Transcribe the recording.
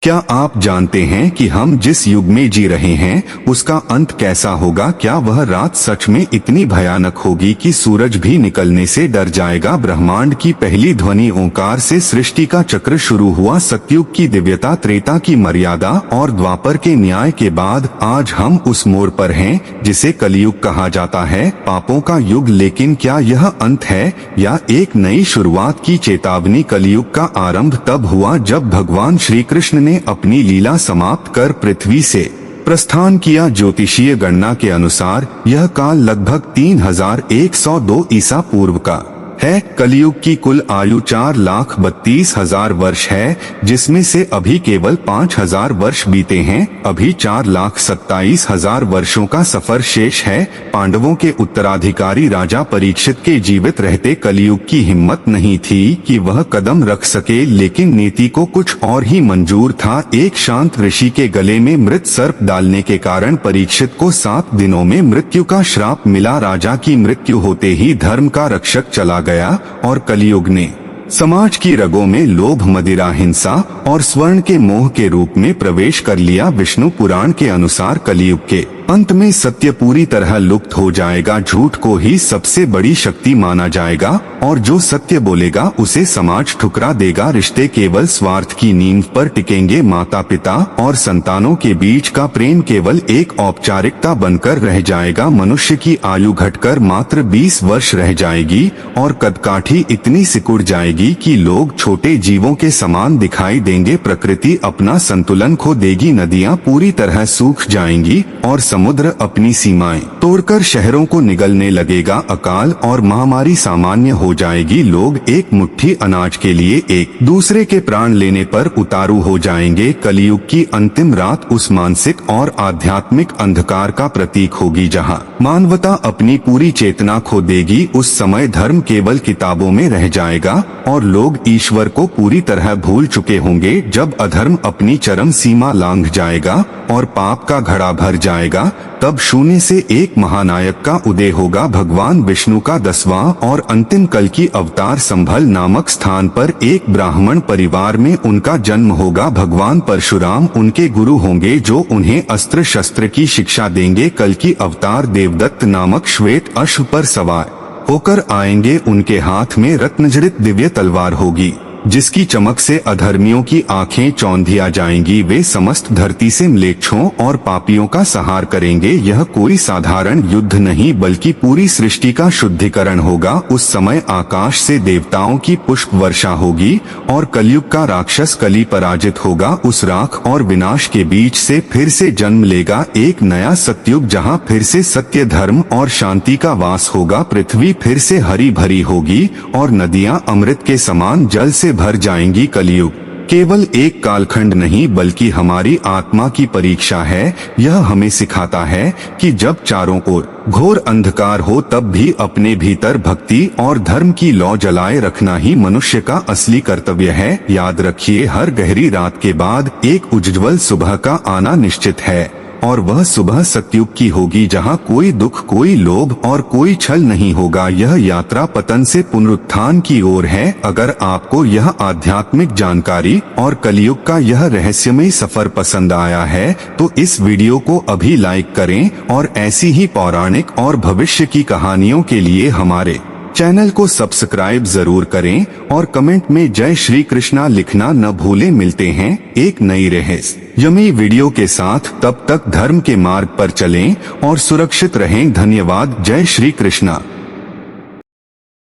क्या आप जानते हैं कि हम जिस युग में जी रहे हैं उसका अंत कैसा होगा? क्या वह रात सच में इतनी भयानक होगी कि सूरज भी निकलने से डर जाएगा? ब्रह्मांड की पहली ध्वनि ओंकार से सृष्टि का चक्र शुरू हुआ। सतयुग की दिव्यता, त्रेता की मर्यादा और द्वापर के न्याय के बाद आज हम उस मोड़ पर हैं जिसे कलयुग कहा जाता है, पापों का युग। लेकिन क्या यह अंत है या एक नई शुरुआत की चेतावनी? कलयुग का आरंभ तब हुआ जब भगवान श्री कृष्ण ने अपनी लीला समाप्त कर पृथ्वी से प्रस्थान किया। ज्योतिषीय गणना के अनुसार यह काल लगभग 3102 ईसा पूर्व का है। कलयुग की कुल आयु 4,32,000 वर्ष है, जिसमें से अभी केवल 5,000 वर्ष बीते हैं। अभी 4,27,000 वर्षों का सफर शेष है। पांडवों के उत्तराधिकारी राजा परीक्षित के जीवित रहते कलयुग की हिम्मत नहीं थी कि वह कदम रख सके, लेकिन नीति को कुछ और ही मंजूर था। एक शांत ऋषि के गले में मृत सर्प डालने के कारण परीक्षित को 7 दिनों में मृत्यु का श्राप मिला। राजा की मृत्यु होते ही धर्म का रक्षक चला गया और कलयुग ने समाज की रगों में लोभ, मदिरा, हिंसा और स्वर्ण के मोह के रूप में प्रवेश कर लिया। विष्णु पुराण के अनुसार कलयुग के अंत में सत्य पूरी तरह लुप्त हो जाएगा। झूठ को ही सबसे बड़ी शक्ति माना जाएगा और जो सत्य बोलेगा उसे समाज ठुकरा देगा। रिश्ते केवल स्वार्थ की नींव पर टिकेंगे। माता पिता और संतानों के बीच का प्रेम केवल एक औपचारिकता बनकर रह जाएगा। मनुष्य की आयु घटकर मात्र 20 वर्ष रह जाएगी और कदकाठी इतनी सिकुड़ जाएगी कि लोग छोटे जीवों के समान दिखाई देंगे। प्रकृति अपना संतुलन खो देगी। नदियाँ पूरी तरह सूख जाएंगी और समुद्र अपनी सीमाएं तोड़कर शहरों को निगलने लगेगा। अकाल और महामारी सामान्य हो जाएगी। लोग एक मुट्ठी अनाज के लिए एक दूसरे के प्राण लेने पर उतारू हो जाएंगे। कलयुग की अंतिम रात उस मानसिक और आध्यात्मिक अंधकार का प्रतीक होगी जहां मानवता अपनी पूरी चेतना खो देगी। उस समय धर्म केवल किताबों में रह जाएगा और लोग ईश्वर को पूरी तरह भूल चुके होंगे। जब अधर्म अपनी चरम सीमा लांघ जाएगा और पाप का घड़ा भर जाएगा, तब शून्य से एक महानायक का उदय होगा। भगवान विष्णु का 10वां और अंतिम कल की अवतार संभल नामक स्थान पर एक ब्राह्मण परिवार में उनका जन्म होगा। भगवान परशुराम उनके गुरु होंगे जो उन्हें अस्त्र शस्त्र की शिक्षा देंगे। कल की अवतार देवदत्त नामक श्वेत अश्व पर सवार होकर आएंगे। उनके हाथ में रत्नजड़ित दिव्य तलवार होगी जिसकी चमक से अधर्मियों की आंखें चौंधिया जाएंगी। वे समस्त धरती से म्लेच्छों और पापियों का संहार करेंगे। यह कोई साधारण युद्ध नहीं बल्कि पूरी सृष्टि का शुद्धिकरण होगा। उस समय आकाश से देवताओं की पुष्प वर्षा होगी और कलयुग का राक्षस कली पराजित होगा। उस राख और विनाश के बीच से फिर से जन्म लेगा एक नया सतयुग जहां फिर से सत्य, धर्म और शांति का वास होगा। पृथ्वी फिर से हरी भरी होगी और नदियां अमृत के समान जल से भर जाएंगी। कलयुग केवल एक कालखंड नहीं बल्कि हमारी आत्मा की परीक्षा है। यह हमें सिखाता है कि जब चारों ओर घोर अंधकार हो तब भी अपने भीतर भक्ति और धर्म की लौ जलाए रखना ही मनुष्य का असली कर्तव्य है। याद रखिए, हर गहरी रात के बाद एक उज्ज्वल सुबह का आना निश्चित है और वह सुबह सतयुग की होगी जहां कोई दुख, कोई लोभ और कोई छल नहीं होगा। यह यात्रा पतन से पुनरुत्थान की ओर है। अगर आपको यह आध्यात्मिक जानकारी और कलयुग का यह रहस्यमय सफर पसंद आया है तो इस वीडियो को अभी लाइक करें और ऐसी ही पौराणिक और भविष्य की कहानियों के लिए हमारे चैनल को सब्सक्राइब जरूर करें और कमेंट में जय श्री कृष्णा लिखना न भूलें। मिलते हैं एक नई रहस्यमयी वीडियो के साथ। तब तक धर्म के मार्ग पर चलें और सुरक्षित रहें। धन्यवाद। जय श्री कृष्णा।